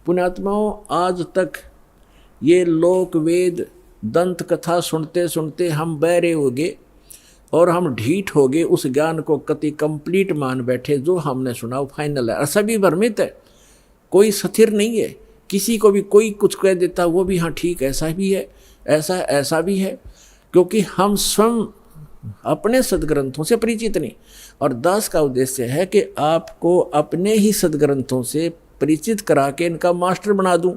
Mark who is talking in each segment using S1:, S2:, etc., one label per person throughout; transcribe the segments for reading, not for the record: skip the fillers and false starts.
S1: पुण्यात्माओं, आज तक ये लोक वेद दंत कथा सुनते सुनते हम बहरे हो गए और हम ढीठ हो गए, उस ज्ञान को कति कंप्लीट मान बैठे। जो हमने सुना वो फाइनल है और सभी भ्रमित है, कोई स्थिर नहीं है। किसी को भी कोई कुछ कह देता वो भी हाँ ठीक ऐसा भी है, ऐसा भी है, क्योंकि हम स्वयं अपने सदग्रंथों से परिचित नहीं। और दास का उद्देश्य है कि आपको अपने ही सदग्रंथों से परिचित करा के इनका मास्टर बना दूं,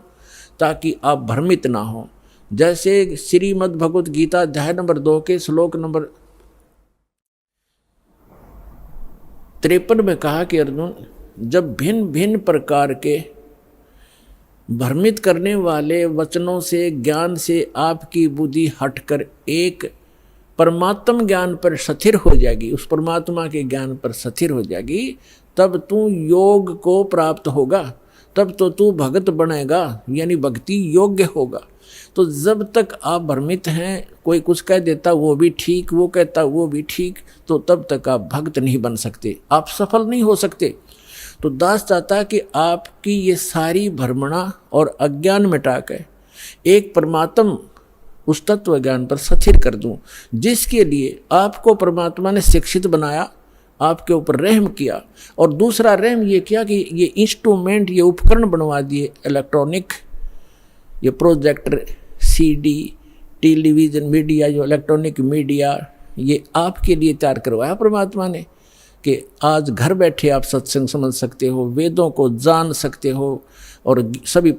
S1: ताकि आप भ्रमित ना हो। जैसे श्रीमद् भगवत गीता अध्याय नंबर 2 के श्लोक नंबर 53 में कहा कि अर्जुन, जब भिन्न भिन्न प्रकार के भ्रमित करने वाले वचनों से, ज्ञान से आपकी बुद्धि हटकर एक परमात्म ज्ञान पर स्थिर हो जाएगी, उस परमात्मा के ज्ञान पर स्थिर हो जाएगी, तब तू योग को प्राप्त होगा, तब तो तू भगत बनेगा, यानी भक्ति योग्य होगा। तो जब तक आप भ्रमित हैं, कोई कुछ कह देता वो भी ठीक, वो कहता वो भी ठीक, तो तब तक आप भक्त नहीं बन सकते, आप सफल नहीं हो सकते। तो दास चाहता है कि आपकी ये सारी भ्रमणा और अज्ञान मिटा कर एक परमात्म उस तत्व ज्ञान पर स्थिर कर दूं, जिसके लिए आपको परमात्मा ने शिक्षित बनाया, आपके ऊपर रहम किया। और दूसरा रहम ये किया कि ये इंस्ट्रूमेंट, ये उपकरण बनवा दिए इलेक्ट्रॉनिक, ये प्रोजेक्टर, सीडी, टेलीविज़न मीडिया, जो इलेक्ट्रॉनिक मीडिया, ये आपके लिए तैयार करवाया परमात्मा ने कि आज घर बैठे आप सत्संग समझ सकते हो, वेदों को जान सकते हो और सभी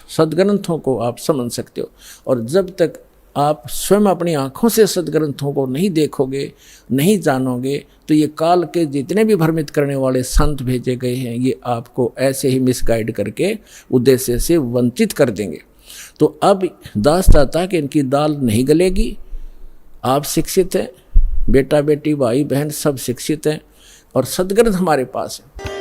S1: सदग्रंथों को आप समझ सकते हो। और जब तक आप स्वयं अपनी आँखों से सदग्रंथों को नहीं देखोगे, नहीं जानोगे, तो ये काल के जितने भी भ्रमित करने वाले संत भेजे गए हैं, ये आपको ऐसे ही मिसगाइड करके उद्देश्य से वंचित कर देंगे। तो अब दास चाहता कि इनकी दाल नहीं गलेगी। आप शिक्षित हैं, बेटा बेटी भाई बहन सब शिक्षित हैं और सदग्रंथ हमारे पास है।